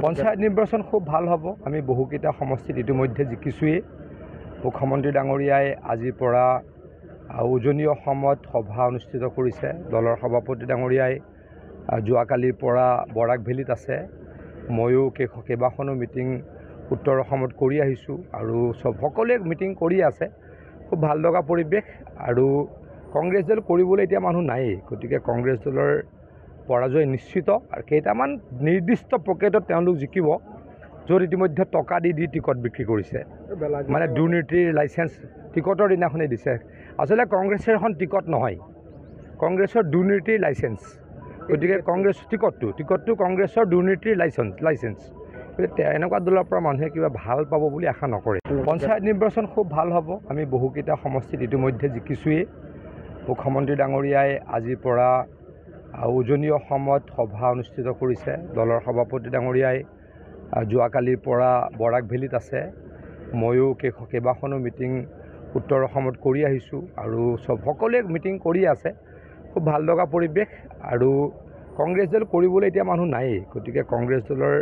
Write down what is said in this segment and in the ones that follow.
পঞ্চায়ত নিৰ্বাচন খুব ভাল হ'ব। আমি বহুকেইটা সমষ্টিত ইতিমধ্যে জিকিছোৱেই। মুখ্যমন্ত্ৰী ডাঙৰীয়াই আজিৰ পৰা উজনি অসমত সভা অনুষ্ঠিত কৰিছে। দলৰ সভাপতি ডাঙৰীয়াই যোৱাকালিৰ পৰা বৰাক ভেলীত আছে। ময়ো কেইবাখনো মিটিং উত্তৰ অসমত কৰি আহিছোঁ আৰু সকলোৱে মিটিং কৰি আছে। খুব ভাল লগা পৰিৱেশ আৰু কংগ্ৰেছ দল কৰিবলৈ এতিয়া মানুহ নায়েই। গতিকে কংগ্ৰেছ দলৰ পৰাজয় নিশ্চিত আৰু কেইটামান নিৰ্দিষ্ট পকেটত তেওঁলোক জিকিব, য'ত ইতিমধ্যে টকা দি টিকট বিক্ৰী কৰিছে। মানে দুৰ্নীতিৰ লাইচেঞ্চ টিকটৰ দিনাখনেই দিছে। আচলতে কংগ্ৰেছৰ এখন টিকট নহয়, কংগ্ৰেছৰ দুৰ্নীতিৰ লাইচেঞ্চ। গতিকে কংগ্ৰেছ টিকটটো কংগ্ৰেছৰ দুৰ্নীতিৰ লাইচেঞ্চ। এনেকুৱা দলৰ পৰা মানুহে কিবা ভাল পাব বুলি আশা নকৰে। পঞ্চায়ত নিৰ্বাচন খুব ভাল হ'ব। আমি বহুকেইটা সমষ্টিত ইতিমধ্যে জিকিছোৱেই। মুখ্যমন্ত্ৰী ডাঙৰীয়াই আজিৰ পৰা উজনি অসমত সভা অনুষ্ঠিত কৰিছে। দলৰ সভাপতি ডাঙৰীয়াই যোৱাকালিৰ পৰা বৰাক ভেলীত আছে। ময়ো কেইবাখনো মিটিং উত্তৰ অসমত কৰি আহিছোঁ আৰু সকলোৱে মিটিং কৰি আছে। খুব ভাল লগা পৰিৱেশ আৰু কংগ্ৰেছ দল কৰিবলৈ এতিয়া মানুহ নায়েই। গতিকে কংগ্ৰেছ দলৰ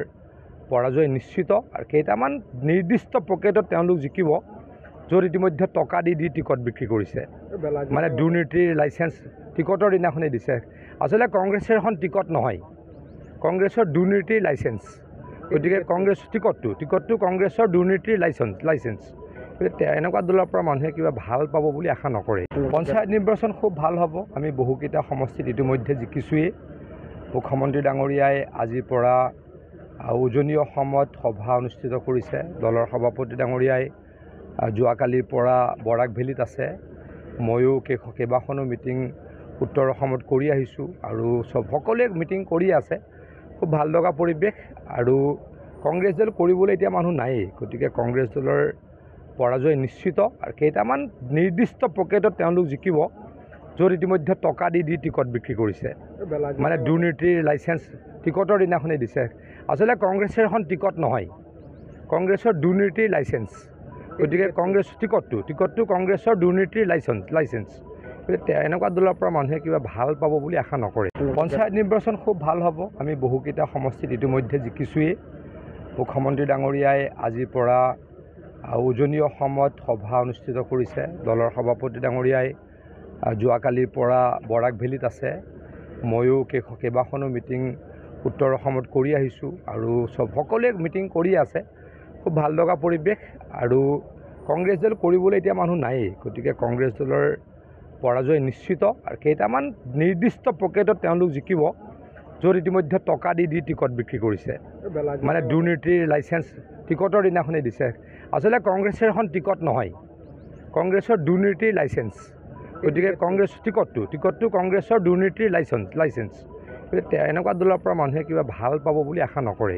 পৰাজয় নিশ্চিত আৰু কেইটামান নিৰ্দিষ্ট পকেটত তেওঁলোক জিকিব, য'ত ইতিমধ্যে টকা দি টিকট বিক্ৰী কৰিছে। মানে দুৰ্নীতিৰ লাইচেঞ্চ টিকটৰ দিনাখনেই দিছে। আচলতে কংগ্ৰেছৰ এখন টিকট নহয়, কংগ্ৰেছৰ দুৰ্নীতিৰ লাইচেঞ্চ। গতিকে কংগ্ৰেছ টিকটটো কংগ্ৰেছৰ দুৰ্নীতিৰ লাইচেঞ্চ। এনেকুৱা দলৰ পৰা মানুহে কিবা ভাল পাব বুলি আশা নকৰে। পঞ্চায়ত নিৰ্বাচন খুব ভাল হ'ব। আমি বহুকেইটা সমষ্টিত ইতিমধ্যে জিকিছোৱেই। মুখ্যমন্ত্ৰী ডাঙৰীয়াই আজিৰ পৰা উজনি অসমত সভা অনুষ্ঠিত কৰিছে। দলৰ সভাপতি ডাঙৰীয়াই যোৱাকালিৰ পৰা বৰাক ভেলীত আছে। ময়ো কেইবাখনো মিটিং উত্তৰ অসমত কৰি আহিছোঁ আৰু সকলোৱে মিটিং কৰি আছে। খুব ভাল লগা পৰিৱেশ আৰু কংগ্ৰেছ দল কৰিবলৈ এতিয়া মানুহ নায়েই। গতিকে কংগ্ৰেছ দলৰ পৰাজয় নিশ্চিত আৰু কেইটামান নিৰ্দিষ্ট পকেটত তেওঁলোক জিকিব, য'ত ইতিমধ্যে টকা দি টিকট বিক্ৰী কৰিছে। মানে দুৰ্নীতিৰ লাইচেঞ্চ টিকটৰ দিনাখনেই দিছে। আচলতে কংগ্ৰেছৰ এখন টিকট নহয়, কংগ্ৰেছৰ দুৰ্নীতিৰ লাইচেঞ্চ। গতিকে কংগ্ৰেছ টিকটটো কংগ্ৰেছৰ দুৰ্নীতিৰ লাইচেঞ্চ। এনেকুৱা দলৰ পৰা মানুহে কিবা ভাল পাব বুলি আশা নকৰে। পঞ্চায়ত নিৰ্বাচন খুব ভাল হ'ব। আমি বহুকেইটা সমষ্টিত ইতিমধ্যে জিকিছোৱেই। মুখ্যমন্ত্ৰী ডাঙৰীয়াই আজিৰ পৰা উজনি অসমত সভা অনুষ্ঠিত কৰিছে। দলৰ সভাপতি ডাঙৰীয়াই যোৱাকালিৰ পৰা বৰাক ভেলীত আছে। ময়ো কেইবাখনো মিটিং উত্তৰ অসমত কৰি আহিছোঁ আৰু সকলোৱে মিটিং কৰি আছে। খুব ভাল লগা পৰিৱেশ আৰু কংগ্ৰেছ দল কৰিবলৈ এতিয়া মানুহ নায়েই। গতিকে কংগ্ৰেছ দলৰ পৰাজয় নিশ্চিত আৰু কেইটামান নিৰ্দিষ্ট পকেটত তেওঁলোক জিকিব, য'ত ইতিমধ্যে টকা দি টিকট বিক্ৰী কৰিছে। মানে দুৰ্নীতিৰ লাইচেঞ্চ টিকটৰ দিনাখনেই দিছে। আচলতে কংগ্ৰেছৰ এখন টিকট নহয়, কংগ্ৰেছৰ দুৰ্নীতিৰ লাইচেঞ্চ। গতিকে কংগ্ৰেছ টিকটটো কংগ্ৰেছৰ দুৰ্নীতিৰ লাইচেঞ্চ। এনেকুৱা দলৰ পৰা মানুহে কিবা ভাল পাব বুলি আশা নকৰে।